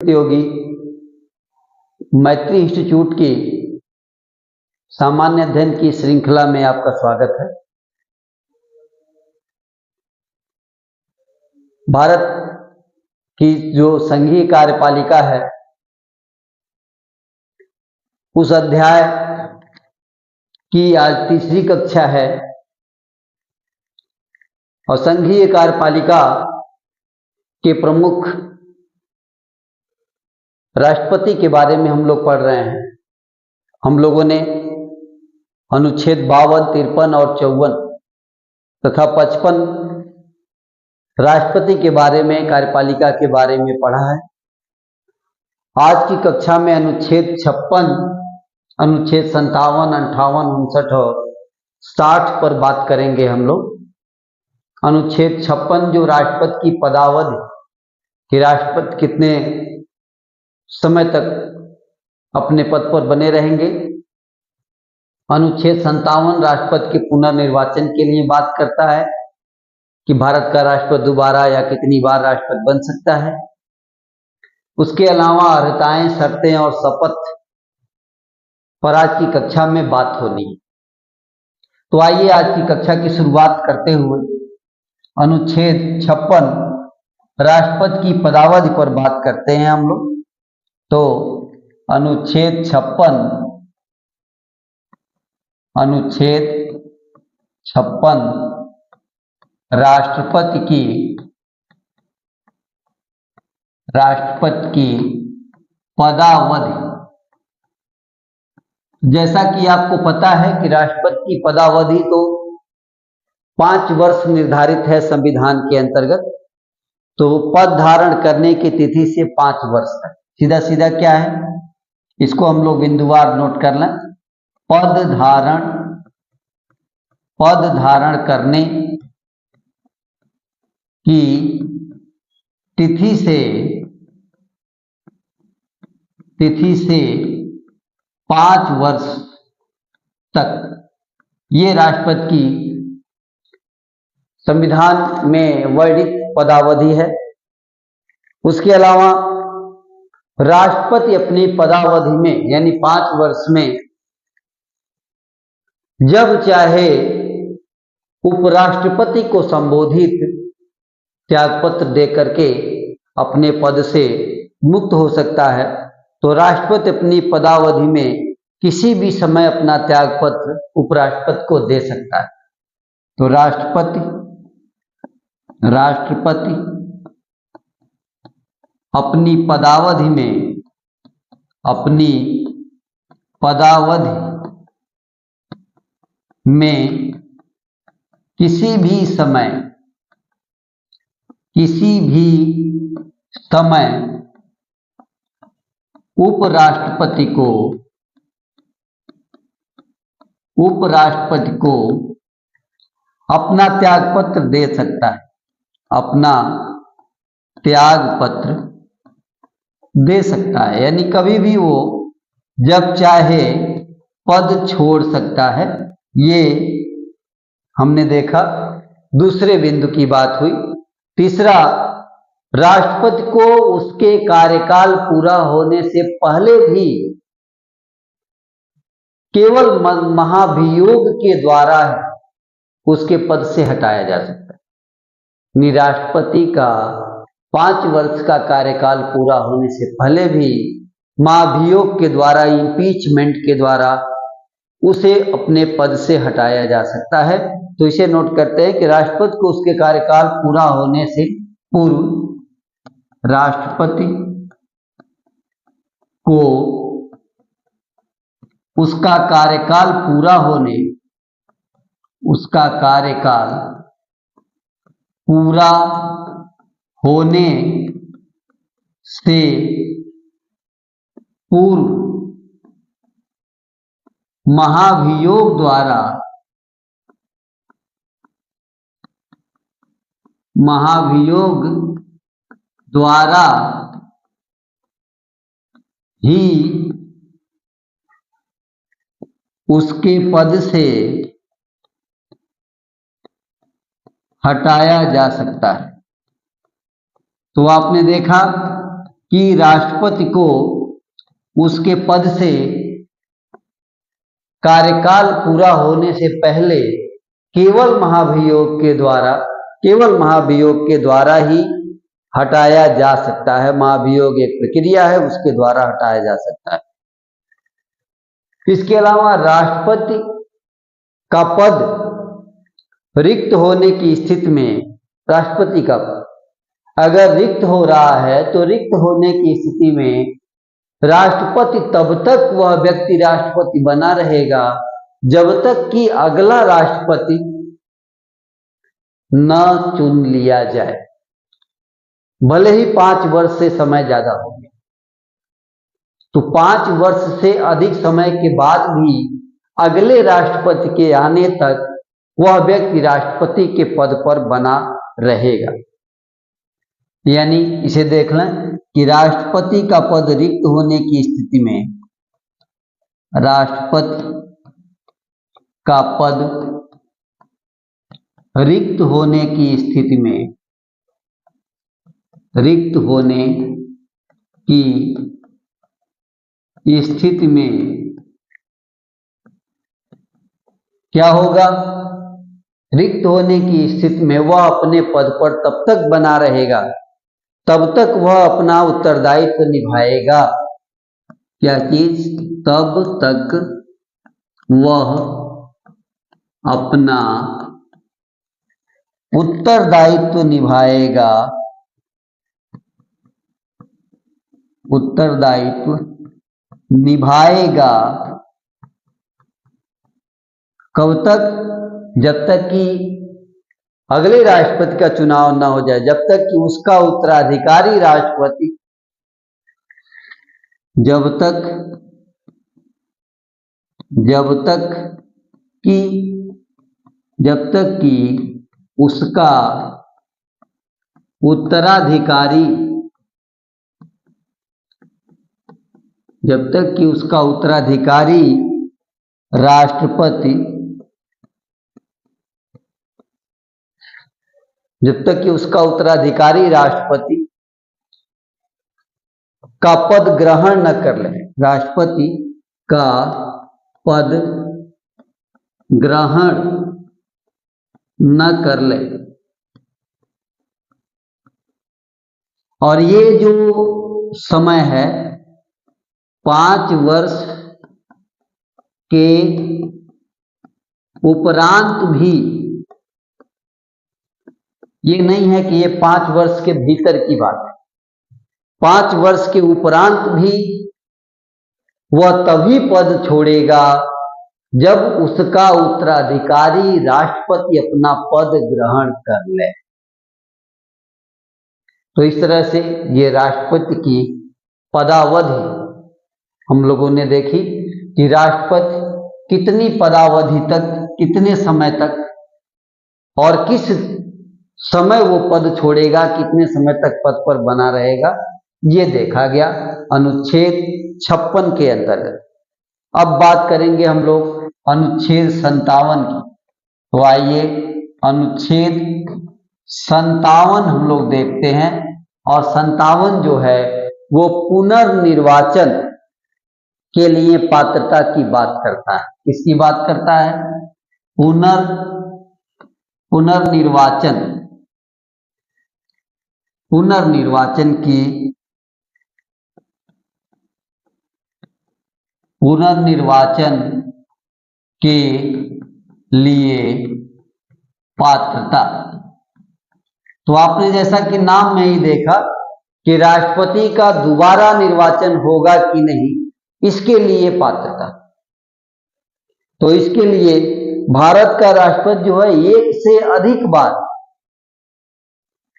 प्रतियोगी मैत्री इंस्टीट्यूट की सामान्य अध्ययन की श्रृंखला में आपका स्वागत है। भारत की जो संघीय कार्यपालिका है उस अध्याय की आज तीसरी कक्षा है और संघीय कार्यपालिका के प्रमुख राष्ट्रपति के बारे में हम लोग पढ़ रहे हैं। हम लोगों ने अनुच्छेद 52, 53 और 54 तथा 55 राष्ट्रपति के बारे में, कार्यपालिका के बारे में पढ़ा है। आज की कक्षा में अनुच्छेद 56, अनुच्छेद 57, 58, 59 और 60 पर बात करेंगे हम लोग। अनुच्छेद 56 जो राष्ट्रपति की पदावधि कि राष्ट्रपति कितने समय तक अपने पद पर बने रहेंगे। अनुच्छेद 57 राष्ट्रपति के पुनर्निर्वाचन के लिए बात करता है कि भारत का राष्ट्रपति दोबारा या कितनी बार राष्ट्रपति बन सकता है। उसके अलावा अर्हताएं, शर्तें और शपथ पर आज की कक्षा में बात होनी है। तो आइए आज की कक्षा की शुरुआत करते हुए अनुच्छेद 56 राष्ट्रपति की पदावधि पर बात करते हैं हम लोग। तो अनुच्छेद 56 राष्ट्रपति की पदावधि। जैसा कि आपको पता है कि राष्ट्रपति की पदावधि तो 5 वर्ष निर्धारित है संविधान के अंतर्गत। तो पद धारण करने की तिथि से 5 वर्ष तक, सीधा सीधा क्या है, इसको हम लोग बिंदुवार नोट कर लें। पद धारण करने की तिथि से 5 वर्ष तक ये राष्ट्रपति की संविधान में वर्णित पदावधि है। उसके अलावा राष्ट्रपति अपनी पदावधि में यानी 5 वर्ष में जब चाहे उपराष्ट्रपति को संबोधित त्यागपत्र देकर के अपने पद से मुक्त हो सकता है। तो राष्ट्रपति अपनी पदावधि में किसी भी समय अपना त्यागपत्र उपराष्ट्रपति को दे सकता है। तो राष्ट्रपति अपनी पदावधि में किसी भी समय उपराष्ट्रपति को अपना त्यागपत्र दे सकता है, अपना त्यागपत्र दे सकता है। यानी कभी भी वो जब चाहे पद छोड़ सकता है। ये हमने देखा, दूसरे बिंदु की बात हुई। तीसरा, राष्ट्रपति को उसके कार्यकाल पूरा होने से पहले भी केवल महाभियोग के द्वारा उसके पद से हटाया जा सकता है। राष्ट्रपति का 5 वर्ष का कार्यकाल पूरा होने से पहले भी महाभियोग के द्वारा, इंपीचमेंट के द्वारा उसे अपने पद से हटाया जा सकता है। तो इसे नोट करते हैं कि राष्ट्रपति को उसके कार्यकाल पूरा होने से पूर्व राष्ट्रपति को उसका कार्यकाल पूरा होने से पूर्व महाभियोग द्वारा ही उसके पद से हटाया जा सकता है। तो आपने देखा कि राष्ट्रपति को उसके पद से कार्यकाल पूरा होने से पहले केवल महाभियोग के द्वारा ही हटाया जा सकता है। महाभियोग एक प्रक्रिया है, उसके द्वारा हटाया जा सकता है। इसके अलावा राष्ट्रपति का पद रिक्त होने की स्थिति में, राष्ट्रपति का पद अगर रिक्त हो रहा है तो रिक्त होने की स्थिति में राष्ट्रपति तब तक वह व्यक्ति राष्ट्रपति बना रहेगा जब तक कि अगला राष्ट्रपति न चुन लिया जाए, भले ही 5 वर्ष से समय ज्यादा हो गया तो 5 वर्ष से अधिक समय के बाद भी अगले राष्ट्रपति के आने तक वह व्यक्ति राष्ट्रपति के पद पर बना रहेगा। यानी इसे देख लें कि राष्ट्रपति का पद रिक्त होने की स्थिति में, राष्ट्रपति का पद रिक्त होने की स्थिति में, रिक्त होने की स्थिति में क्या होगा? रिक्त होने की स्थिति में वह अपने पद पर तब तक बना रहेगा, तब तक वह अपना उत्तरदायित्व निभाएगा। क्या चीज? तब तक वह अपना उत्तरदायित्व निभाएगा, उत्तरदायित्व निभाएगा। कब तक? जब तक कि अगले राष्ट्रपति का चुनाव न हो जाए, जब तक कि उसका उत्तराधिकारी राष्ट्रपति, जब तक कि उसका उत्तराधिकारी, जब तक कि उसका उत्तराधिकारी राष्ट्रपति, जब तक कि उसका उत्तराधिकारी राष्ट्रपति का पद ग्रहण न कर ले, राष्ट्रपति का पद ग्रहण न कर ले। और ये जो समय है 5 वर्ष के उपरांत भी, ये नहीं है कि ये 5 वर्ष के भीतर की बात है, 5 वर्ष के उपरांत भी वह तभी पद छोड़ेगा जब उसका उत्तराधिकारी राष्ट्रपति अपना पद ग्रहण कर ले। तो इस तरह से ये राष्ट्रपति की पदावधि हम लोगों ने देखी कि राष्ट्रपति कितनी पदावधि तक, कितने समय तक और किस समय वो पद छोड़ेगा, कितने समय तक पद पर बना रहेगा, ये देखा गया अनुच्छेद 56 के अंतर्गत। अब बात करेंगे हम लोग अनुच्छेद 57 की। तो आइए अनुच्छेद 57 हम लोग देखते हैं। और 57 जो है वो पुनर्निर्वाचन के लिए पात्रता की बात करता है। किसकी बात करता है? पुनर्निर्वाचन के लिए पात्रता। तो आपने जैसा कि नाम में ही देखा कि राष्ट्रपति का दोबारा निर्वाचन होगा कि नहीं, इसके लिए पात्रता। तो इसके लिए भारत का राष्ट्रपति जो है 1 से अधिक बार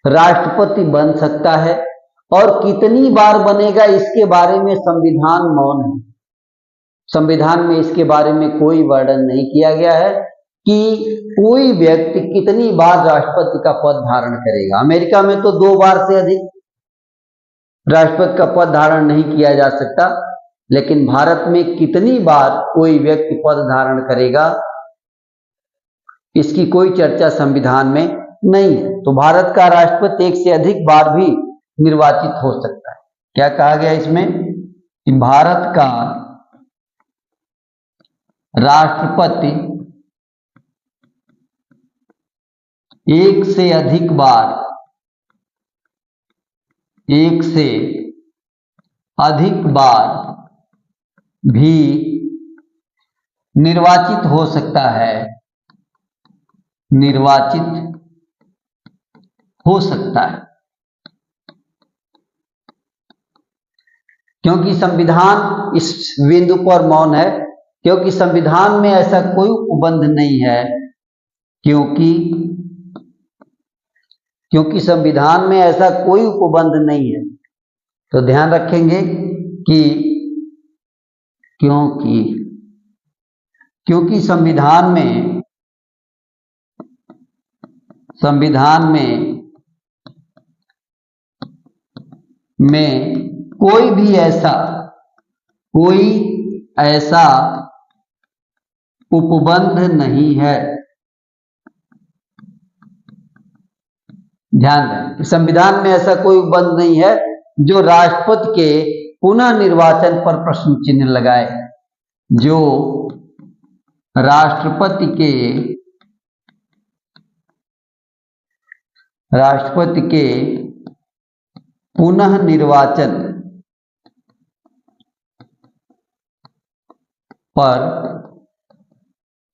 राष्ट्रपति बन सकता है, और कितनी बार बनेगा इसके बारे में संविधान मौन है। संविधान में इसके बारे में कोई वर्णन नहीं किया गया है कि कोई व्यक्ति कितनी बार राष्ट्रपति का पद धारण करेगा। अमेरिका में तो 2 बार से अधिक राष्ट्रपति का पद धारण नहीं किया जा सकता, लेकिन भारत में कितनी बार कोई व्यक्ति पद धारण करेगा इसकी कोई चर्चा संविधान में नहीं है। तो भारत का राष्ट्रपति 1 से अधिक बार भी निर्वाचित हो सकता है। क्या कहा गया इसमें कि भारत का राष्ट्रपति एक से अधिक बार भी निर्वाचित हो सकता है, क्योंकि संविधान इस बिंदु पर मौन है, क्योंकि संविधान में ऐसा कोई उपबंध नहीं है, क्योंकि संविधान में ऐसा कोई उपबंध नहीं है। तो ध्यान रखेंगे कि क्योंकि संविधान में कोई ऐसा उपबंध नहीं है। ध्यान दें, संविधान में ऐसा कोई उपबंध नहीं है जो राष्ट्रपति के पुनः निर्वाचन पर प्रश्न चिन्ह लगाए, जो राष्ट्रपति के पुनः निर्वाचन पर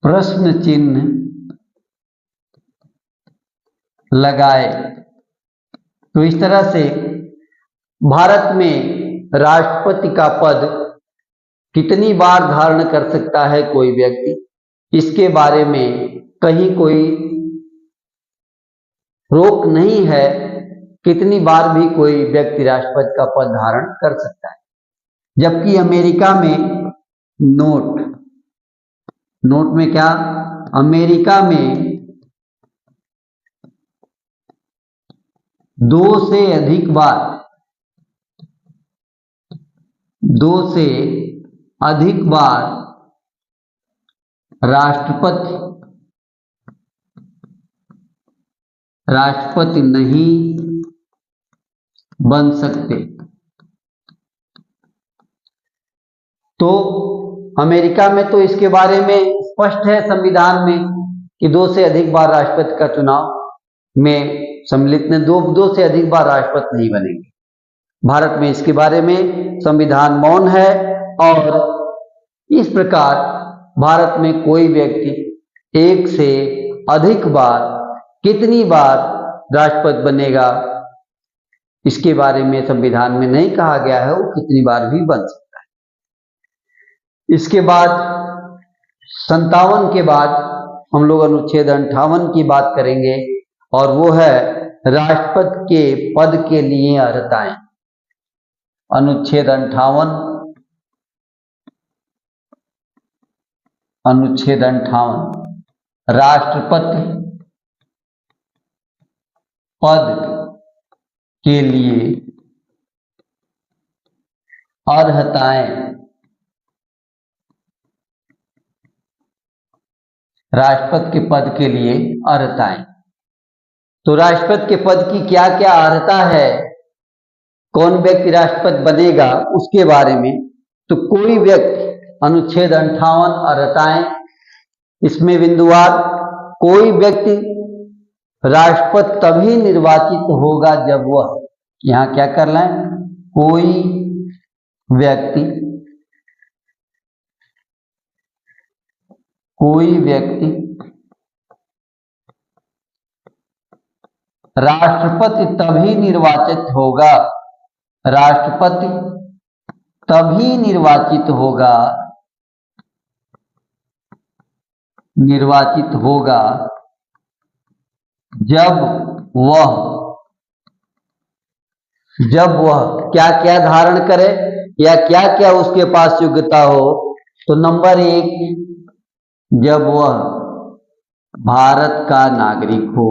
प्रश्न चिन्ह लगाए। तो इस तरह से भारत में राष्ट्रपति का पद कितनी बार धारण कर सकता है कोई व्यक्ति, इसके बारे में कहीं कोई रोक नहीं है। कितनी बार भी कोई व्यक्ति राष्ट्रपति का पद धारण कर सकता है। जबकि अमेरिका में नोट में क्या, अमेरिका में 2 से अधिक बार राष्ट्रपति नहीं बन सकते। तो अमेरिका में तो इसके बारे में स्पष्ट है संविधान में कि 2 से अधिक बार राष्ट्रपति का चुनाव में सम्मिलित ने 2 से अधिक बार राष्ट्रपति नहीं बनेंगे। भारत में इसके बारे में संविधान मौन है, और इस प्रकार भारत में कोई व्यक्ति 1 से अधिक बार कितनी बार राष्ट्रपति बनेगा, इसके बारे में संविधान में नहीं कहा गया है, वो कितनी बार भी बन सकता है। इसके बाद 57 के बाद हम लोग अनुच्छेद 58 की बात करेंगे, और वो है राष्ट्रपति के पद के लिए अर्हताएं। अनुच्छेद 58 राष्ट्रपति पद के लिए अर्हताएं। राष्ट्रपति के पद के लिए अर्हताएं। तो राष्ट्रपति के पद की क्या क्या अर्हता है, कौन व्यक्ति राष्ट्रपति बनेगा, उसके बारे में तो कोई व्यक्ति, अनुच्छेद 58 अर्हताएं, इसमें बिंदुवार कोई व्यक्ति राष्ट्रपति तभी निर्वाचित होगा जब वह, यहां क्या कर लें, कोई व्यक्ति राष्ट्रपति तभी निर्वाचित होगा, राष्ट्रपति तभी निर्वाचित होगा जब वह क्या क्या धारण करे या क्या क्या उसके पास योग्यता हो। तो नंबर 1, जब वह भारत का नागरिक हो,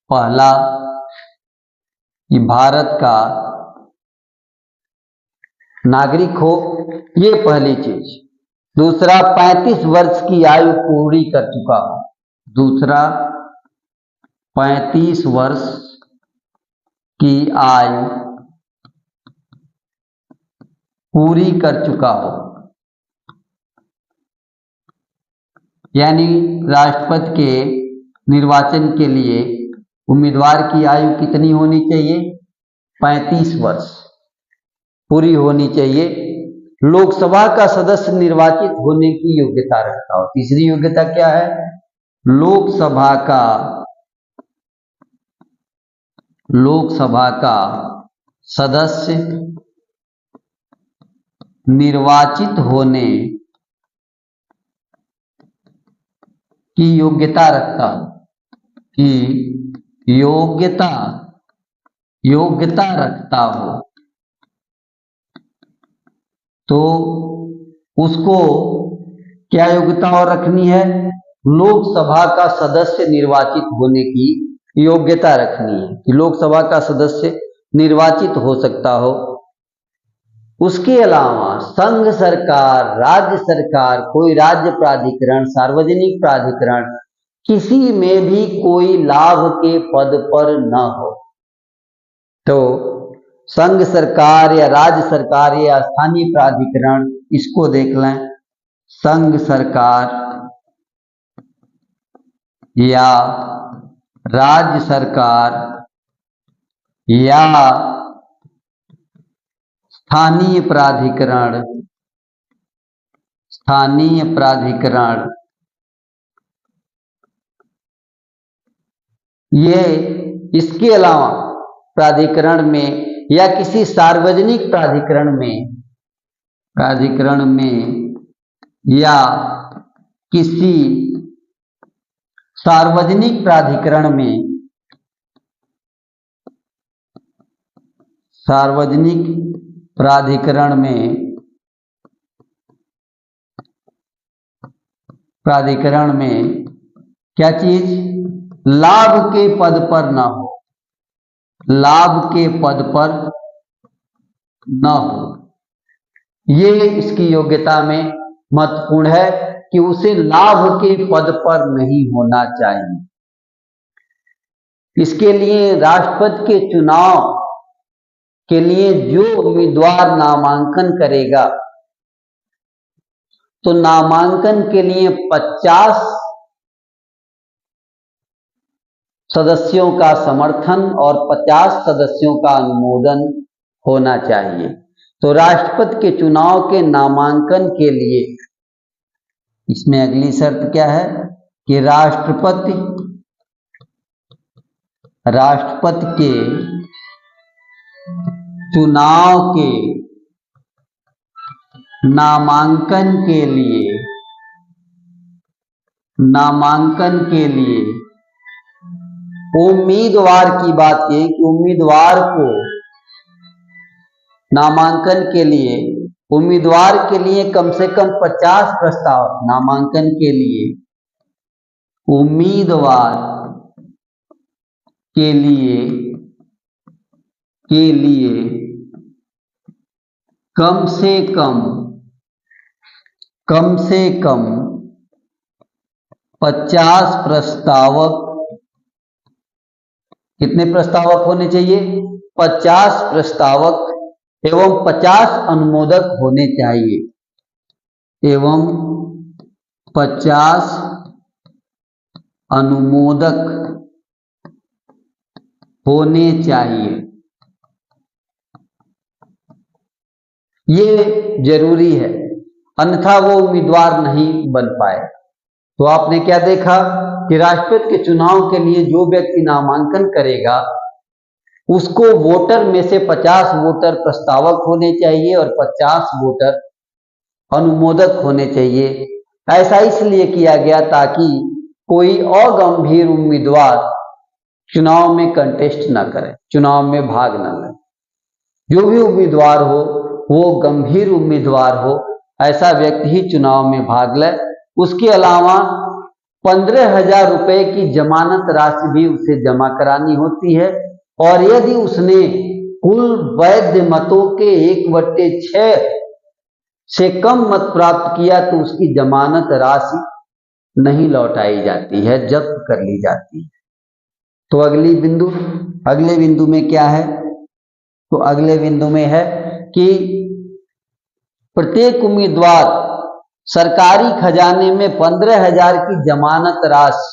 पहला ये भारत का नागरिक हो, ये पहली चीज। दूसरा, 35 वर्ष की आयु पूरी कर चुका हो। दूसरा, 35 वर्ष की आयु पूरी कर चुका हो। यानी राष्ट्रपति के निर्वाचन के लिए उम्मीदवार की आयु कितनी होनी चाहिए? 35 वर्ष पूरी होनी चाहिए। लोकसभा का सदस्य निर्वाचित होने की योग्यता रखता हो। तीसरी योग्यता क्या है? लोकसभा का सदस्य निर्वाचित होने की योग्यता रखता हो, कि योग्यता रखता हो, तो उसको क्या योग्यता और रखनी है? लोकसभा का सदस्य निर्वाचित होने की योग्यता रखनी है कि लोकसभा का सदस्य निर्वाचित हो सकता हो। उसके अलावा संघ सरकार, राज्य सरकार, कोई राज्य प्राधिकरण, सार्वजनिक प्राधिकरण, किसी में भी कोई लाभ के पद पर न हो। तो संघ सरकार या राज्य सरकार या स्थानीय प्राधिकरण, इसको देख लें। संघ सरकार या राज्य सरकार या स्थानीय प्राधिकरण, ये इसके अलावा प्राधिकरण में या किसी सार्वजनिक प्राधिकरण में या किसी सार्वजनिक प्राधिकरण में क्या चीज? लाभ के पद पर न हो, लाभ के पद पर न हो। ये इसकी योग्यता में महत्वपूर्ण है कि उसे लाभ के पद पर नहीं होना चाहिए। इसके लिए राष्ट्रपति के चुनाव के लिए जो उम्मीदवार नामांकन करेगा, तो नामांकन के लिए 50 सदस्यों का समर्थन और 50 सदस्यों का अनुमोदन होना चाहिए। तो राष्ट्रपति के चुनाव के नामांकन के लिए इसमें अगली शर्त क्या है कि राष्ट्रपति के चुनाव के नामांकन के लिए उम्मीदवार की बात यह कि उम्मीदवार को नामांकन के लिए उम्मीदवार के लिए कम से कम 50 प्रस्ताव, नामांकन के लिए उम्मीदवार के लिए कम से कम 50 प्रस्तावक, कितने प्रस्तावक होने चाहिए? 50 प्रस्तावक एवं 50 अनुमोदक होने चाहिए, एवं 50 अनुमोदक होने चाहिए। ये जरूरी है, अन्यथा वो उम्मीदवार नहीं बन पाए। तो आपने क्या देखा कि राष्ट्रपति के चुनाव के लिए जो व्यक्ति नामांकन करेगा, उसको वोटर में से 50 वोटर प्रस्तावक होने चाहिए और 50 वोटर अनुमोदक होने चाहिए। ऐसा इसलिए किया गया ताकि कोई अगंभीर उम्मीदवार चुनाव में कंटेस्ट न करे, चुनाव में भाग न ले। जो भी उम्मीदवार हो वो गंभीर उम्मीदवार हो, ऐसा व्यक्ति ही चुनाव में भाग ले। उसके अलावा 15,000 रुपए की जमानत राशि भी उसे जमा करानी होती है, और यदि उसने कुल वैध मतों के 1/6 से कम मत प्राप्त किया तो उसकी जमानत राशि नहीं लौटाई जाती है, जब्त कर ली जाती है। तो अगले बिंदु में क्या है? तो अगले बिंदु में है कि प्रत्येक उम्मीदवार सरकारी खजाने में 15,000 की जमानत राशि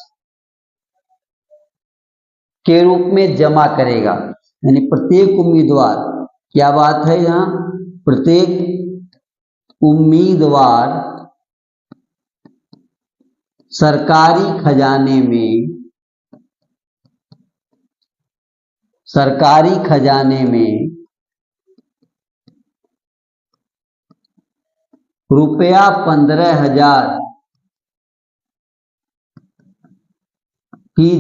के रूप में जमा करेगा। यानी प्रत्येक उम्मीदवार, क्या बात है यहाँ, प्रत्येक उम्मीदवार सरकारी खजाने में रुपया 15,000 की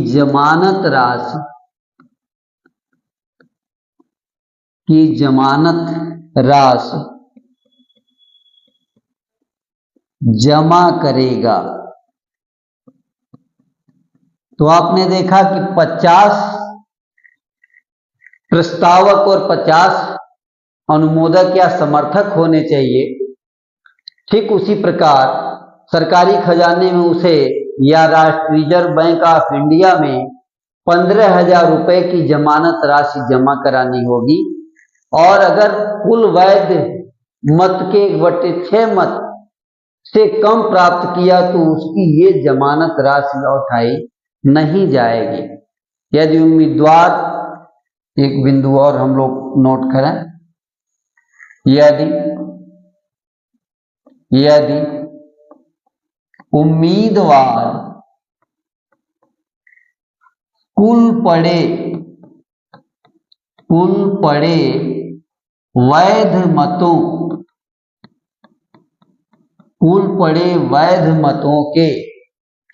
जमानत राशि जमा करेगा। तो आपने देखा कि 50 प्रस्तावक और 50 अनुमोदक या समर्थक होने चाहिए। ठीक उसी प्रकार सरकारी खजाने में उसे या रिजर्व बैंक ऑफ इंडिया में 15,000 रुपए की जमानत राशि जमा करानी होगी। और अगर कुल वैध मत के 1/6 मत से कम प्राप्त किया तो उसकी ये जमानत राशि लौटाई नहीं जाएगी। यदि उम्मीदवार, एक बिंदु और हम लोग नोट करें, यदि उम्मीदवार कुल पड़े वैध मतों के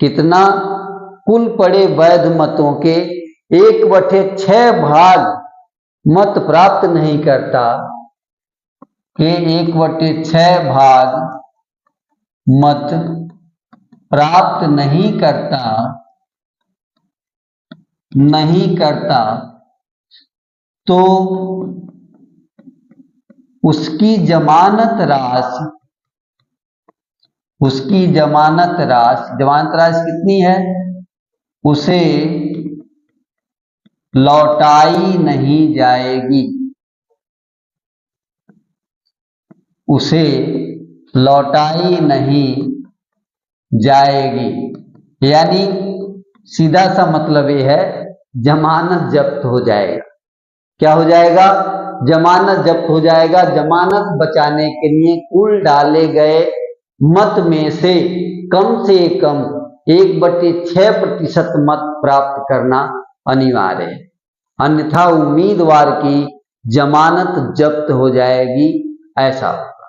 कितना, कुल पड़े वैध मतों के 1/6 भाग मत प्राप्त नहीं करता, के 1/6 भाग मत प्राप्त नहीं करता तो उसकी जमानत राशि कितनी है, उसे लौटाई नहीं जाएगी। यानी सीधा सा मतलब ये है, जमानत जब्त हो जाएगा। क्या हो जाएगा? जमानत जब्त हो जाएगा। जमानत बचाने के लिए कुल डाले गए मत में से कम 1/6% मत प्राप्त करना अनिवार्य है, अन्यथा उम्मीदवार की जमानत जब्त हो जाएगी, ऐसा होगा।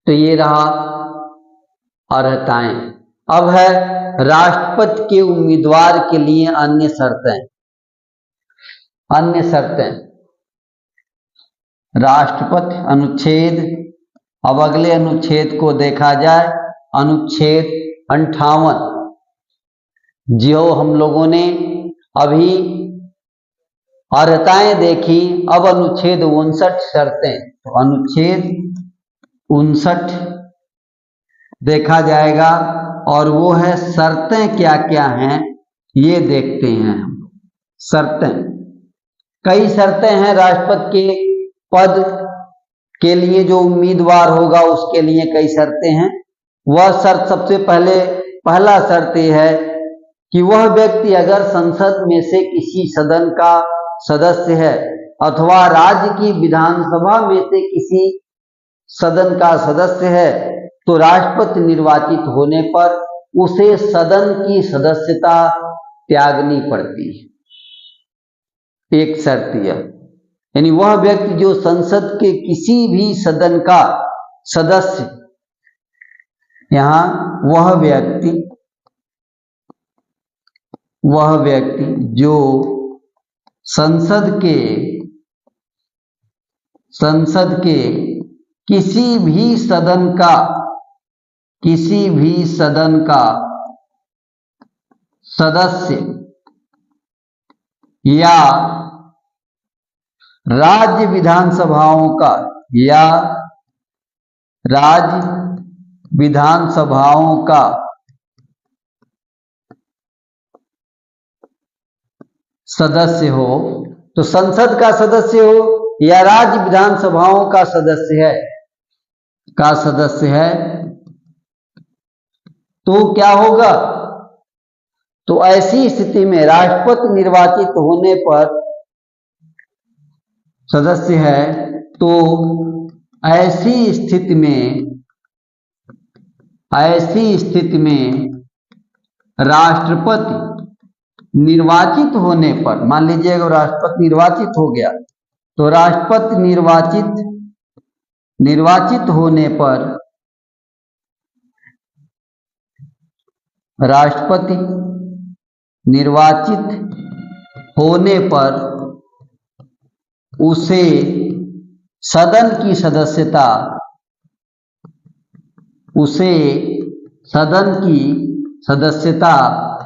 तो ये रहा अर्हताएं। अब है राष्ट्रपति के उम्मीदवार के लिए अन्य शर्तें। राष्ट्रपति अनुच्छेद, अब अगले अनुच्छेद को देखा जाए, अनुच्छेद 58, जो हम लोगों ने अभी अर्हताएं देखी। अब अनुच्छेद 59 शर्तें, तो अनुच्छेद 59 देखा जाएगा और वो है शर्तें क्या क्या हैं ये देखते हैं हम। शर्तें, कई शर्तें हैं राष्ट्रपति के पद के लिए, जो उम्मीदवार होगा उसके लिए कई शर्तें हैं। वह शर्त, सबसे पहला शर्त यह है कि वह व्यक्ति अगर संसद में से किसी सदन का सदस्य है अथवा राज्य की विधानसभा में से किसी सदन का सदस्य है तो राष्ट्रपति निर्वाचित होने पर उसे सदन की सदस्यता त्यागनी पड़ती है। एक शर्त यह, यानी वह व्यक्ति जो संसद के किसी भी सदन का सदस्य, यहां वह व्यक्ति जो संसद के किसी भी सदन का सदस्य या राज्य विधानसभाओं का सदस्य हो, तो संसद का सदस्य हो या राज्य विधानसभाओं का सदस्य है तो क्या होगा? तो ऐसी स्थिति में राष्ट्रपति निर्वाचित होने पर सदस्य है, तो ऐसी स्थिति में राष्ट्रपति निर्वाचित होने पर, मान लीजिए अगर राष्ट्रपति निर्वाचित हो गया, तो राष्ट्रपति निर्वाचित होने पर उसे सदन की सदस्यता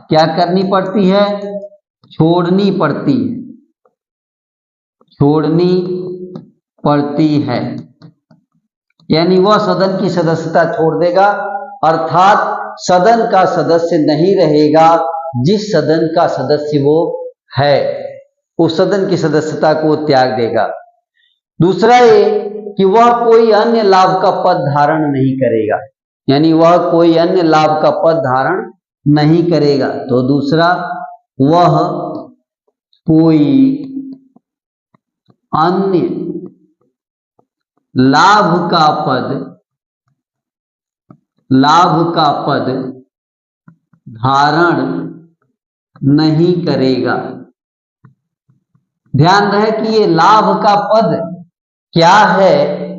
क्या करनी पड़ती है? छोड़नी पड़ती है। यानी वह सदन की सदस्यता छोड़ देगा, अर्थात सदन का सदस्य नहीं रहेगा। जिस सदन का सदस्य वो है, उस सदन की सदस्यता को त्याग देगा। दूसरा ये कि वह कोई अन्य लाभ का पद धारण नहीं करेगा, यानी वह कोई अन्य लाभ का पद धारण नहीं करेगा। तो दूसरा, वह कोई अन्य लाभ का पद धारण नहीं करेगा। ध्यान रहे कि ये लाभ का पद क्या है,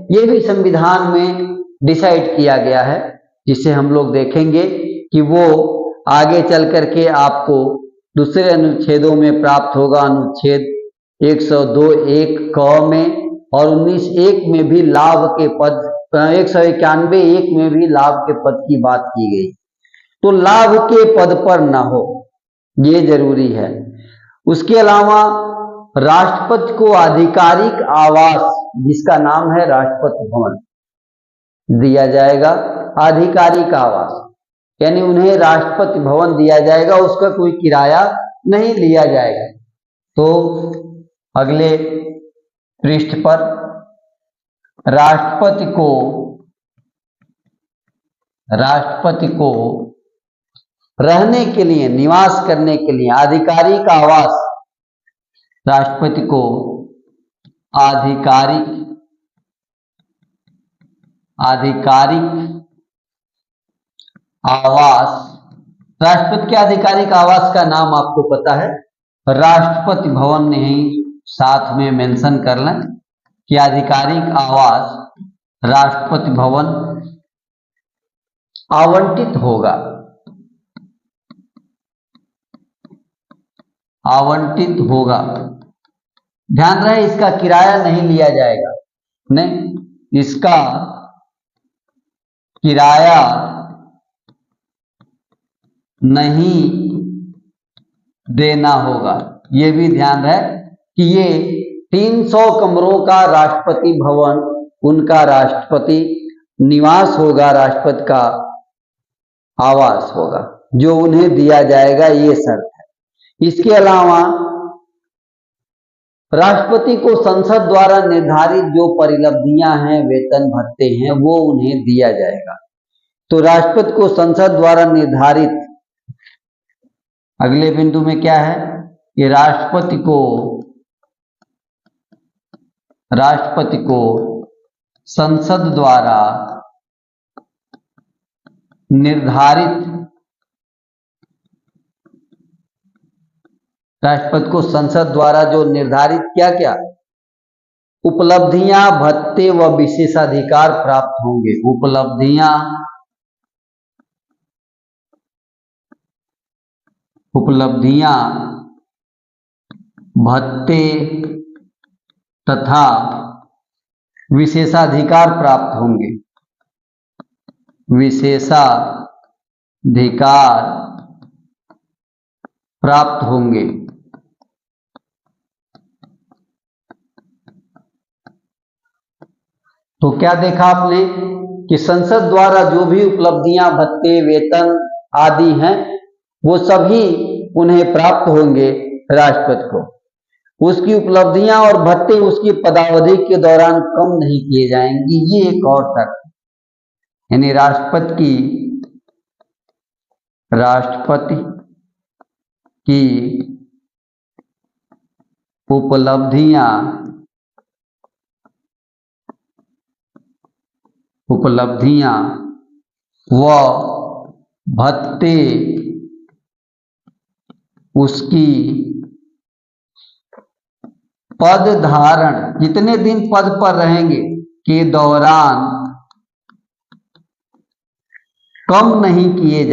ये भी संविधान में डिसाइड किया गया है, जिसे हम लोग देखेंगे कि वो आगे चल करके आपको दूसरे अनुच्छेदों में प्राप्त होगा। अनुच्छेद 102(1) क में और 19(1) में भी लाभ के पद, 191(1) में भी लाभ के पद की बात की गई। तो लाभ के पद पर ना हो, ये जरूरी है। उसके अलावा राष्ट्रपति को आधिकारिक आवास, जिसका नाम है राष्ट्रपति भवन, दिया जाएगा। आधिकारिक आवास यानी उन्हें राष्ट्रपति भवन दिया जाएगा, उसका कोई किराया नहीं लिया जाएगा। तो अगले पृष्ठ पर राष्ट्रपति को रहने के लिए, निवास करने के लिए आधिकारिक आवास, राष्ट्रपति को आधिकारिक आवास, राष्ट्रपति के आधिकारिक आवास का नाम आपको पता है, राष्ट्रपति भवन नहीं, साथ में मेंशन कर लें कि आधिकारिक आवास राष्ट्रपति भवन आवंटित होगा। ध्यान रहे इसका किराया नहीं लिया जाएगा, नहीं, इसका किराया नहीं देना होगा। ये भी ध्यान रहे कि ये 300 कमरों का राष्ट्रपति भवन उनका राष्ट्रपति निवास होगा, राष्ट्रपति का आवास होगा, जो उन्हें दिया जाएगा, ये शर्त है। इसके अलावा राष्ट्रपति को संसद द्वारा निर्धारित जो परिलब्धियां हैं, वेतन भत्ते हैं, वो उन्हें दिया जाएगा। तो राष्ट्रपति को संसद द्वारा निर्धारित, अगले बिंदु में क्या है कि राष्ट्रपति को संसद द्वारा निर्धारित, राष्ट्रपति को संसद द्वारा जो निर्धारित क्या उपलब्धियां, भत्ते व विशेषाधिकार प्राप्त होंगे। उपलब्धियां, भत्ते तथा विशेषाधिकार प्राप्त होंगे। विशेषाधिकार प्राप्त होंगे। तो क्या देखा आपने कि संसद द्वारा जो भी उपलब्धियां, भत्ते, वेतन आदि हैं, वो सभी उन्हें प्राप्त होंगे। राष्ट्रपति को। उसकी उपलब्धियां और भत्ते उसकी पदावधि के दौरान कम नहीं किए जाएंगे, ये एक और शर्त। यानी राष्ट्रपति की उपलब्धियां व भत्ते उसकी पद धारण, जितने दिन पद पर रहेंगे के दौरान कम नहीं किए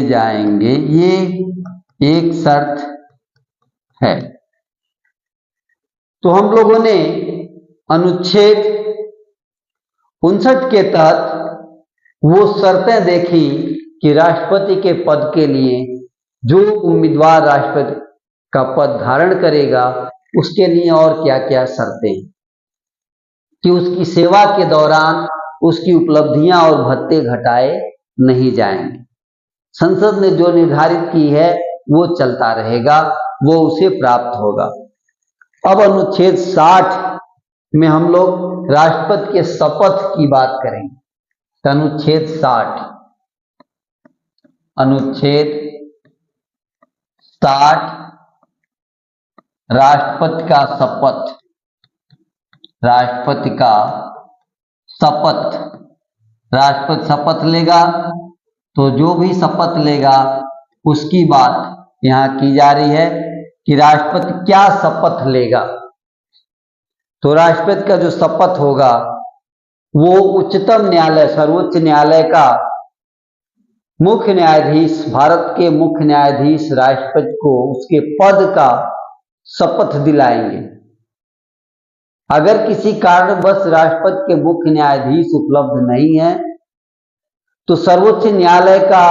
जाएंगे, ये एक शर्त है। तो हम लोगों ने अनुच्छेद 59 के तहत वो शर्तें देखी कि राष्ट्रपति के पद के लिए जो उम्मीदवार राष्ट्रपति का पद धारण करेगा उसके लिए और क्या क्या शर्तें, कि उसकी सेवा के दौरान उसकी उपलब्धियां और भत्ते घटाए नहीं जाएंगे। संसद ने जो निर्धारित की है वो चलता रहेगा, वो उसे प्राप्त होगा। अब अनुच्छेद 60 में हम लोग राष्ट्रपति के शपथ की बात करेंगे। तो अनुच्छेद 60 राष्ट्रपति का शपथ। राष्ट्रपति शपथ लेगा तो जो भी शपथ लेगा उसकी बात यहाँ की जा रही है कि राष्ट्रपति क्या शपथ लेगा। तो राष्ट्रपति का जो शपथ होगा वो उच्चतम न्यायालय, सर्वोच्च न्यायालय का मुख्य न्यायाधीश, भारत के मुख्य न्यायाधीश राष्ट्रपति को उसके पद का शपथ दिलाएंगे। अगर किसी कारणवश राष्ट्रपति के मुख्य न्यायाधीश उपलब्ध नहीं है तो सर्वोच्च न्यायालय का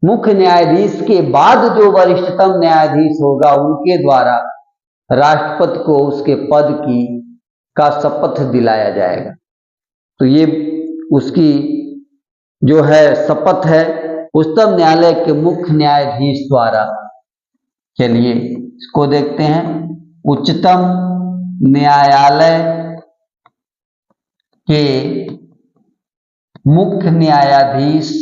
मुख्य न्यायाधीश के बाद जो वरिष्ठतम न्यायाधीश होगा उनके द्वारा राष्ट्रपति को उसके पद का शपथ दिलाया जाएगा। तो ये उसकी जो है शपथ है उच्चतम न्यायालय के मुख्य न्यायाधीश द्वारा। चलिए इसको देखते हैं। उच्चतम न्यायालय के मुख्य न्यायाधीश,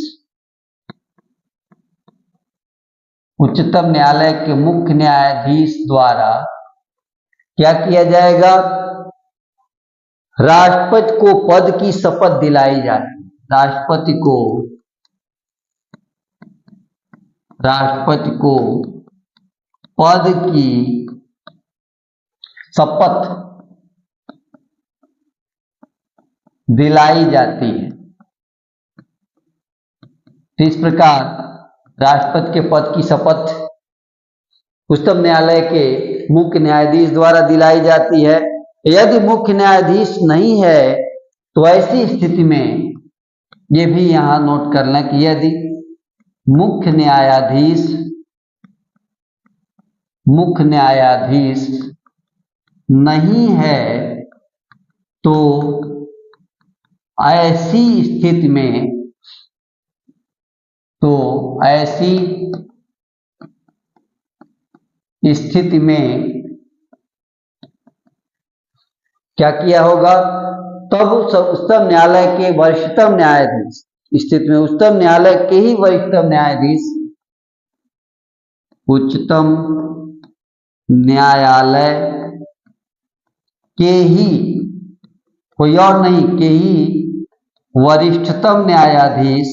उच्चतम न्यायालय के मुख्य न्यायाधीश द्वारा क्या किया जाएगा, राष्ट्रपति को पद की शपथ दिलाई जाती है। राष्ट्रपति को पद की शपथ दिलाई जाती है। तो इस प्रकार राष्ट्रपति के पद की शपथ उच्चतम न्यायालय के मुख्य न्यायाधीश द्वारा दिलाई जाती है। यदि मुख्य न्यायाधीश नहीं है तो ऐसी स्थिति में ये भी यहां नोट कर लें कि यदि मुख्य न्यायाधीश नहीं है तो ऐसी स्थिति में क्या किया होगा, तब उच्चतम न्यायालय के वरिष्ठतम न्यायाधीश, स्थिति में उच्चतम न्यायालय के ही वरिष्ठतम न्यायाधीश, उच्चतम न्यायालय के ही, कोई और नहीं, के ही वरिष्ठतम न्यायाधीश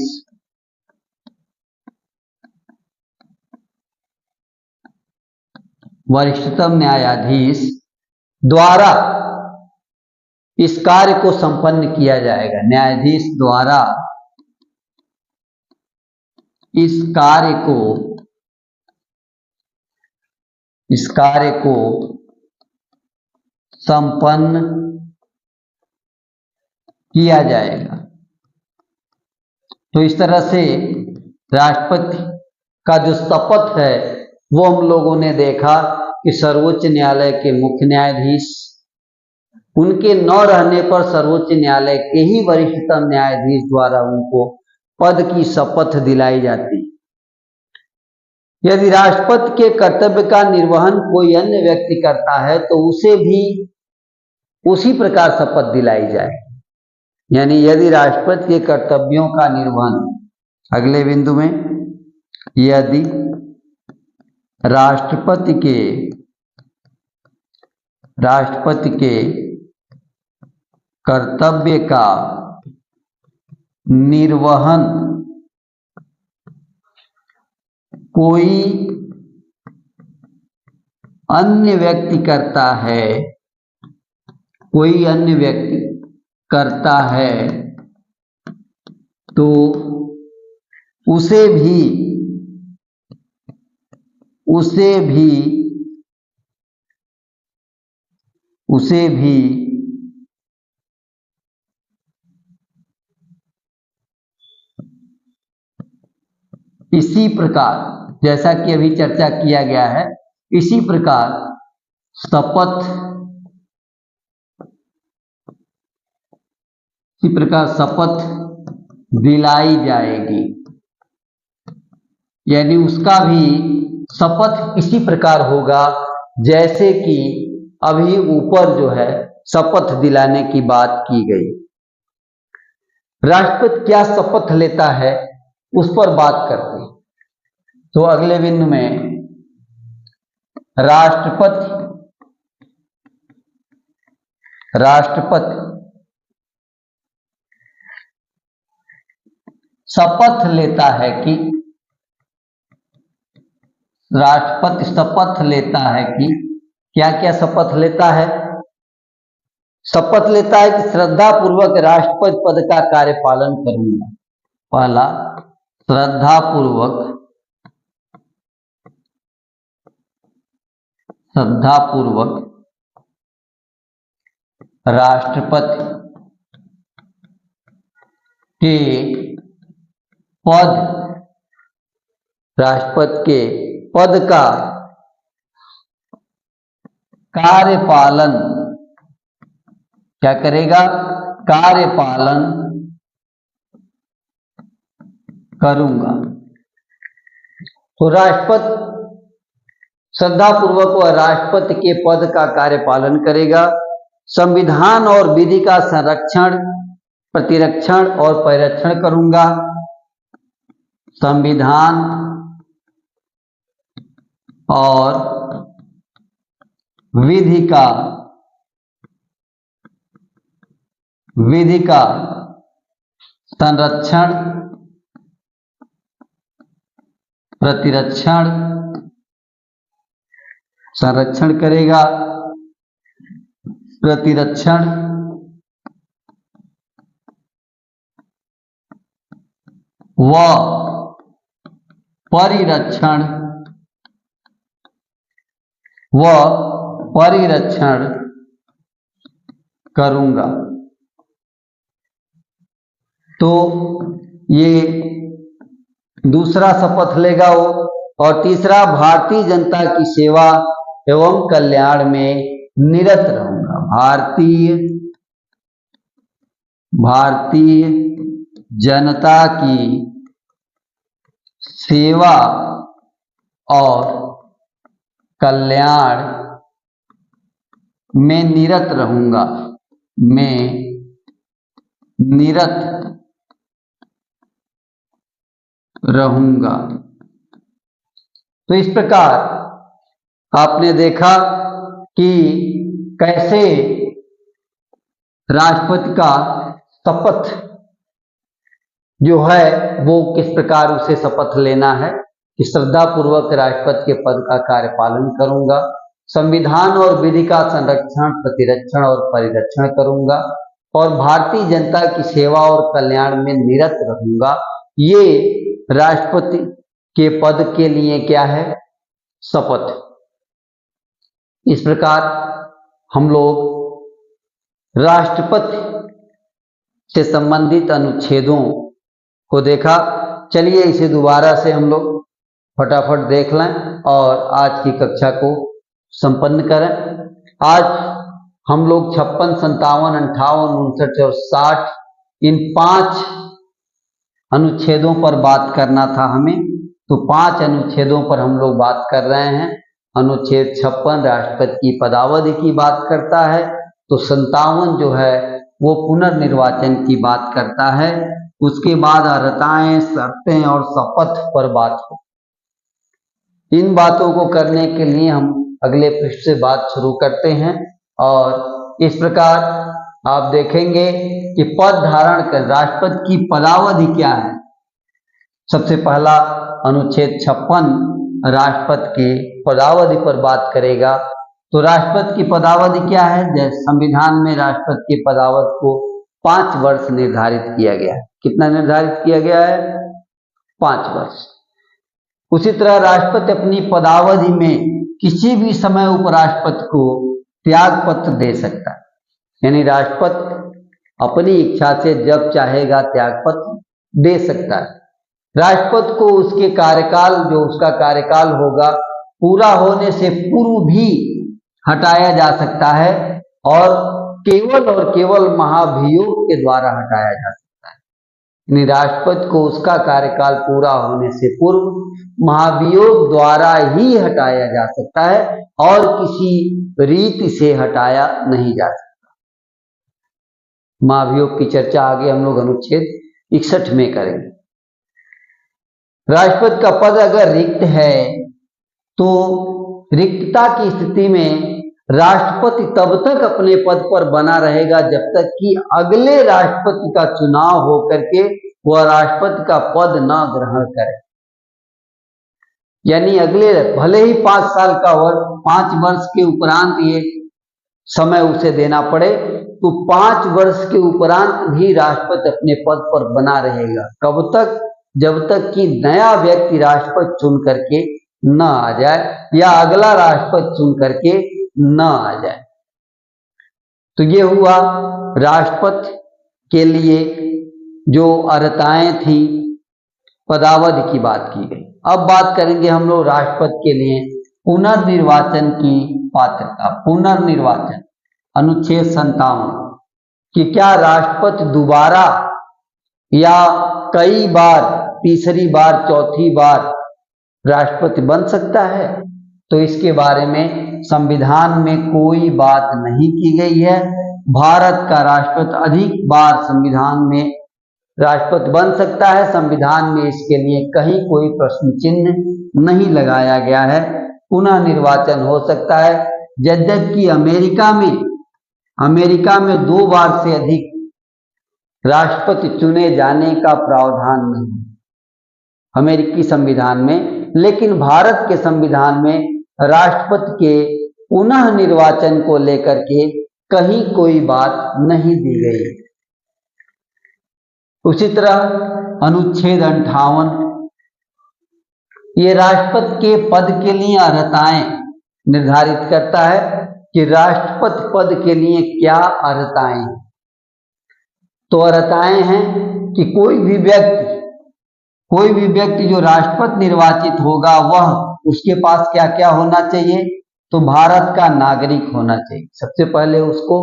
द्वारा इस कार्य को संपन्न किया जाएगा। न्यायाधीश द्वारा इस कार्य को संपन्न किया जाएगा। तो इस तरह से राष्ट्रपति का जो शपथ है वो हम लोगों ने देखा कि सर्वोच्च न्यायालय के मुख्य न्यायाधीश, उनके न रहने पर सर्वोच्च न्यायालय के ही वरिष्ठतम न्यायाधीश द्वारा उनको पद की शपथ दिलाई जाती है। यदि राष्ट्रपति के कर्तव्य का निर्वहन कोई अन्य व्यक्ति करता है तो उसे भी उसी प्रकार शपथ दिलाई जाए। यानी यदि राष्ट्रपति के कर्तव्यों का निर्वहन, अगले बिंदु में, यदि राष्ट्रपति के कर्तव्य का निर्वहन कोई अन्य व्यक्ति करता है तो उसे भी इसी प्रकार, जैसा कि अभी चर्चा किया गया है, इसी प्रकार शपथ दिलाई जाएगी। यानी उसका भी शपथ इसी प्रकार होगा जैसे कि अभी ऊपर जो है शपथ दिलाने की बात की गई। राष्ट्रपति क्या शपथ लेता है उस पर बात करते हैं। तो अगले बिंदु में राष्ट्रपति शपथ लेता है कि क्या क्या शपथ लेता है? शपथ लेता है कि श्रद्धा पूर्वक राष्ट्रपति पद का कार्यपालन करूंगा। पहला, श्रद्धा पूर्वक राष्ट्रपति के पद का कार्यपालन क्या करेगा? कार्यपालन करूंगा। तो राष्ट्रपति श्रद्धापूर्वक वह राष्ट्रपति के पद का कार्यपालन करेगा। संविधान और विधि का संरक्षण, प्रतिरक्षण और परिरक्षण करूंगा। संविधान और विधि का संरक्षण, प्रतिरक्षण, संरक्षण करेगा, प्रतिरक्षण व परिरक्षण करूंगा। तो ये दूसरा शपथ लेगा वो। और तीसरा, भारतीय जनता की सेवा एवं कल्याण में निरत रहूंगा। भारतीय जनता की सेवा और कल्याण में निरत रहूंगा। तो इस प्रकार आपने देखा कि कैसे राष्ट्रपति का शपथ जो है वो किस प्रकार उसे शपथ लेना है कि श्रद्धापूर्वक राष्ट्रपति के पद का कार्यपालन करूंगा, संविधान और विधि का संरक्षण, प्रतिरक्षण और परिरक्षण करूंगा और भारतीय जनता की सेवा और कल्याण में निरत रहूंगा। ये राष्ट्रपति के पद के लिए क्या है? शपथ। इस प्रकार हम लोग राष्ट्रपति से संबंधित अनुच्छेदों को देखा। चलिए इसे दोबारा से हम लोग फटाफट देख लें और आज की कक्षा को संपन्न करें। आज हम लोग 56, 57, 58, 59 और 60 इन 5 अनुच्छेदों पर बात करना था हमें, तो 5 अनुच्छेदों पर हम लोग बात कर रहे हैं। अनुच्छेद 56 राष्ट्रपति की पदावधि की बात करता है, तो 57 जो है वो पुनर्निर्वाचन की बात करता है। उसके बाद अर्हताएं, शर्तें और शपथ पर बात हो। इन बातों को करने के लिए हम अगले पृष्ठ से बात शुरू करते हैं और इस प्रकार आप देखेंगे कि पद धारण कर राष्ट्रपति की पदावधि क्या है। सबसे पहला अनुच्छेद 56 राष्ट्रपति के पदावधि पर बात करेगा। तो राष्ट्रपति की पदावधि क्या है? जैसे संविधान में राष्ट्रपति की पदावधि को 5 वर्ष निर्धारित किया गया है। कितना निर्धारित किया गया है? 5 वर्ष। उसी तरह राष्ट्रपति अपनी पदावधि में किसी भी समय उपराष्ट्रपति को त्याग पत्र दे सकता है, यानी राष्ट्रपति अपनी इच्छा से जब चाहेगा त्याग पत्र दे सकता है। राष्ट्रपति को उसके कार्यकाल, जो उसका कार्यकाल होगा, पूरा होने से पूर्व भी हटाया जा सकता है और केवल महाभियोग के द्वारा हटाया जा सकता है। यानी राष्ट्रपति को उसका कार्यकाल पूरा होने से पूर्व महाभियोग द्वारा ही हटाया जा सकता है और किसी रीति से हटाया नहीं जा सकता। महाभियोग की चर्चा आगे हम लोग अनुच्छेद 61 में करेंगे। राष्ट्रपति का पद अगर रिक्त है तो रिक्तता की स्थिति में राष्ट्रपति तब तक अपने पद पर बना रहेगा जब तक कि अगले राष्ट्रपति का चुनाव होकर के वह राष्ट्रपति का पद न ग्रहण करे। यानी अगले, भले ही 5 साल का 5 वर्ष के उपरांत ये समय उसे देना पड़े, तो 5 वर्ष के उपरांत भी राष्ट्रपति अपने पद पर बना रहेगा। कब तक? जब तक कि नया व्यक्ति राष्ट्रपति चुन करके न आ जाए या अगला राष्ट्रपति चुन करके न आ जाए। तो ये हुआ राष्ट्रपति के लिए जो अर्हताएं थी, पदावधि की बात की गई। अब बात करेंगे हम लोग राष्ट्रपति के लिए पुनर्निर्वाचन की पात्रता। पुनर्निर्वाचन अनुच्छेद 57 कि क्या राष्ट्रपति दोबारा या कई बार, तीसरी बार, चौथी बार राष्ट्रपति बन सकता है? तो इसके बारे में संविधान में कोई बात नहीं की गई है। भारत का राष्ट्रपति अधिक बार संविधान में राष्ट्रपति बन सकता है। संविधान में इसके लिए कहीं कोई प्रश्न चिन्ह नहीं लगाया गया है। पुनः निर्वाचन हो सकता है, जबकि अमेरिका में 2 बार से अधिक राष्ट्रपति चुने जाने का प्रावधान नहीं अमेरिकी संविधान में। लेकिन भारत के संविधान में राष्ट्रपति के पुनः निर्वाचन को लेकर के कहीं कोई बात नहीं दी गई है। उसी तरह अनुच्छेद 58 ये राष्ट्रपति के पद के लिए अर्हताएं निर्धारित करता है कि राष्ट्रपति पद के लिए क्या अर्हताएं हैं। तो अर्हताएं हैं कि कोई भी व्यक्ति जो राष्ट्रपति निर्वाचित होगा वह, उसके पास क्या क्या होना चाहिए? तो भारत का नागरिक होना चाहिए। सबसे पहले उसको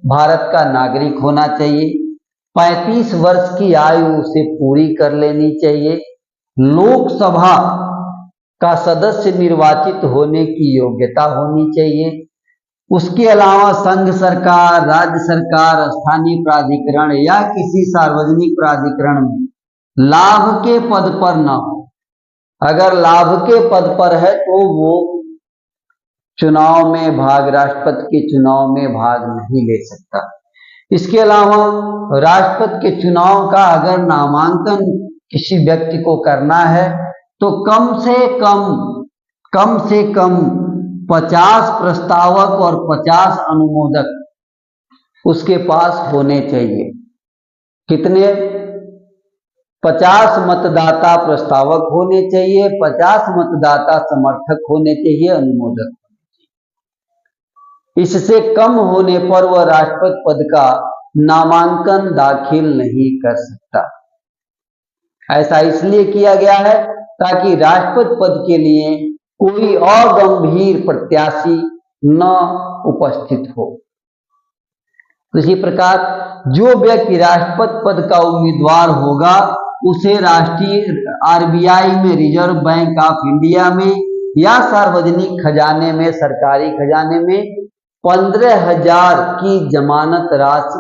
भारत का नागरिक होना चाहिए। 35 वर्ष की आयु उसे पूरी कर लेनी चाहिए। लोकसभा का सदस्य निर्वाचित होने की योग्यता होनी चाहिए। उसके अलावा संघ सरकार, राज्य सरकार, स्थानीय प्राधिकरण या किसी सार्वजनिक प्राधिकरण में लाभ के पद पर न हो। अगर लाभ के पद पर है तो वो चुनाव में राष्ट्रपति के चुनाव में भाग नहीं ले सकता। इसके अलावा राष्ट्रपति के चुनाव का अगर नामांकन किसी व्यक्ति को करना है तो कम से कम 50 प्रस्तावक और 50 अनुमोदक उसके पास होने चाहिए। कितने? 50 मतदाता प्रस्तावक होने चाहिए, 50 मतदाता समर्थक होने चाहिए, अनुमोदक होने चाहिए। इससे कम होने पर वह राष्ट्रपति पद का नामांकन दाखिल नहीं कर सकता। ऐसा इसलिए किया गया है ताकि राष्ट्रपति पद के लिए कोई अगंभीर प्रत्याशी न उपस्थित हो। इसी प्रकार जो व्यक्ति राष्ट्रपति पद का उम्मीदवार होगा उसे राष्ट्रीय आरबीआई में, रिजर्व बैंक ऑफ इंडिया में या सार्वजनिक खजाने में, सरकारी खजाने में 15,000 की जमानत राशि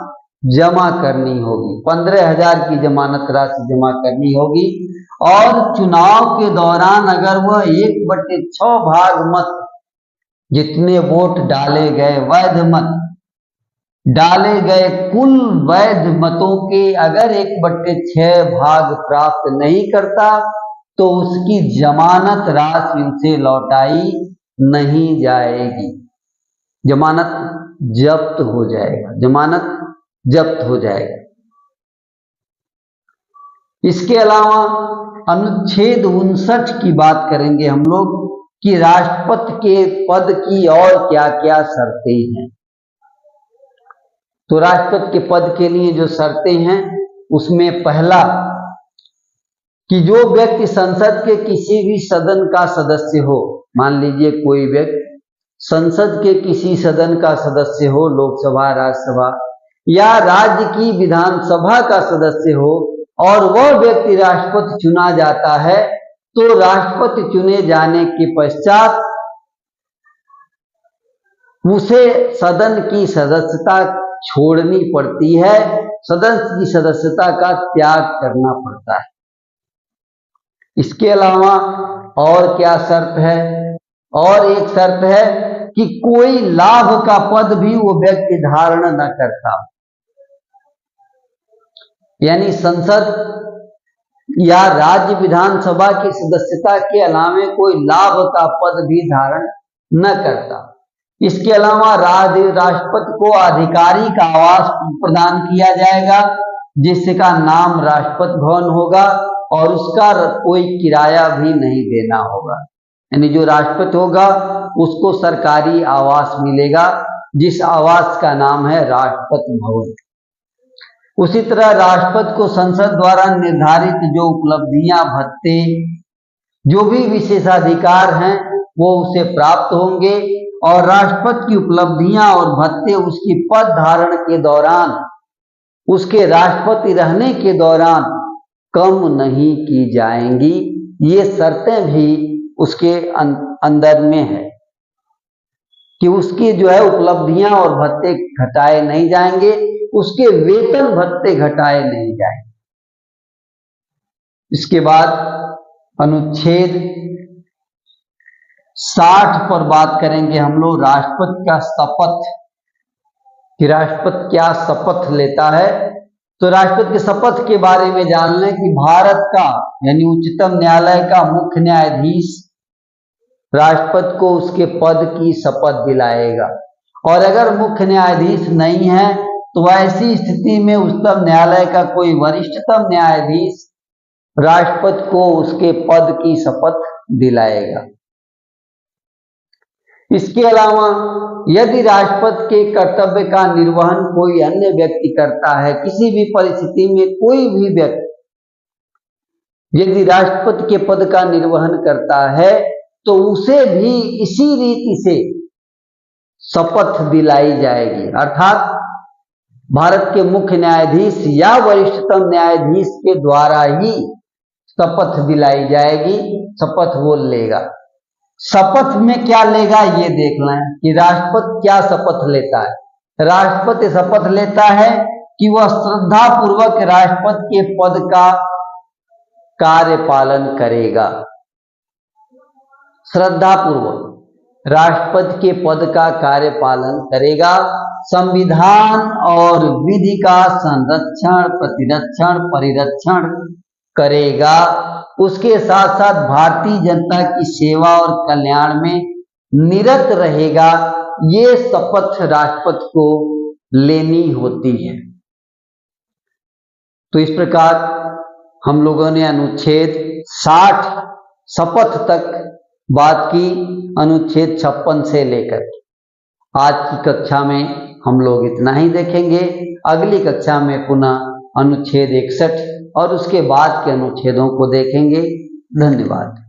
जमा करनी होगी। 15,000 की जमानत राशि जमा करनी होगी। और चुनाव के दौरान अगर वह 1/6 भाग मत, जितने वोट डाले गए, वैध मत डाले गए, कुल वैध मतों के अगर 1/6 भाग प्राप्त नहीं करता तो उसकी जमानत राशि उसे लौटाई नहीं जाएगी। जमानत जब्त हो जाएगा, जमानत जब्त हो जाएगा। इसके अलावा अनुच्छेद 59 की बात करेंगे हम लोग कि राष्ट्रपति के पद की और क्या क्या शर्तें हैं। तो राष्ट्रपति के पद के लिए जो शर्तें हैं उसमें पहला कि जो व्यक्ति संसद के किसी भी सदन का सदस्य हो, मान लीजिए कोई व्यक्ति संसद के किसी सदन का सदस्य हो, लोकसभा, राज्यसभा या राज्य की विधानसभा का सदस्य हो, और वह व्यक्ति राष्ट्रपति चुना जाता है, तो राष्ट्रपति चुने जाने के पश्चात उसे सदन की सदस्यता छोड़नी पड़ती है, सदन की सदस्यता का त्याग करना पड़ता है। इसके अलावा और क्या शर्त है? और एक शर्त है कि कोई लाभ का पद भी वो व्यक्ति धारण न करता, यानी संसद या राज्य विधानसभा की सदस्यता के अलावा कोई लाभ का पद भी धारण न करता। इसके अलावा राष्ट्रपति को आधिकारिक आवास प्रदान किया जाएगा, जिसका नाम राष्ट्रपति भवन होगा और उसका कोई किराया भी नहीं देना होगा। यानी जो राष्ट्रपति होगा उसको सरकारी आवास मिलेगा, जिस आवास का नाम है राष्ट्रपति भवन। उसी तरह राष्ट्रपति को संसद द्वारा निर्धारित जो उपलब्धियां, भत्ते, जो भी विशेषाधिकार हैं वो उसे प्राप्त होंगे, और राष्ट्रपति की उपलब्धियां और भत्ते उसकी पद धारण के दौरान, उसके राष्ट्रपति रहने के दौरान कम नहीं की जाएंगी। ये शर्तें भी उसके अंदर में है कि उसकी जो है उपलब्धियां और भत्ते घटाए नहीं जाएंगे, उसके वेतन भत्ते घटाए नहीं जाएंगे। इसके बाद अनुच्छेद 60 पर बात करेंगे हम लोग, राष्ट्रपति का शपथ, कि राष्ट्रपति क्या शपथ लेता है। तो राष्ट्रपति के शपथ के बारे में जान लें कि भारत का यानी उच्चतम न्यायालय का मुख्य न्यायाधीश राष्ट्रपति को उसके पद की शपथ दिलाएगा, और अगर मुख्य न्यायाधीश नहीं है तो ऐसी स्थिति में उच्चतम न्यायालय का कोई वरिष्ठतम न्यायाधीश राष्ट्रपति को उसके पद की शपथ दिलाएगा। इसके अलावा यदि राष्ट्रपति के कर्तव्य का निर्वहन कोई अन्य व्यक्ति करता है, किसी भी परिस्थिति में कोई भी व्यक्ति यदि राष्ट्रपति के पद का निर्वहन करता है तो उसे भी इसी रीति से शपथ दिलाई जाएगी। अर्थात भारत के मुख्य न्यायाधीश या वरिष्ठतम न्यायाधीश के द्वारा ही शपथ दिलाई जाएगी, शपथ वो लेगा। शपथ में क्या लेगा ये देख लें कि राष्ट्रपति क्या शपथ लेता है। राष्ट्रपति शपथ लेता है कि वह श्रद्धा पूर्वक राष्ट्रपति के पद का कार्यपालन करेगा। श्रद्धा पूर्वक राष्ट्रपति के पद का कार्यपालन करेगा, संविधान और विधि का संरक्षण, प्रतिरक्षण, परिरक्षण करेगा। उसके साथ साथ भारतीय जनता की सेवा और कल्याण में निरत रहेगा। ये शपथ राष्ट्रपति को लेनी होती है। तो इस प्रकार हम लोगों ने अनुच्छेद 60 शपथ तक बात की, अनुच्छेद 56 से लेकर। आज की कक्षा में हम लोग इतना ही देखेंगे। अगली कक्षा में पुनः अनुच्छेद 61 और उसके बाद के अनुच्छेदों को देखेंगे। धन्यवाद।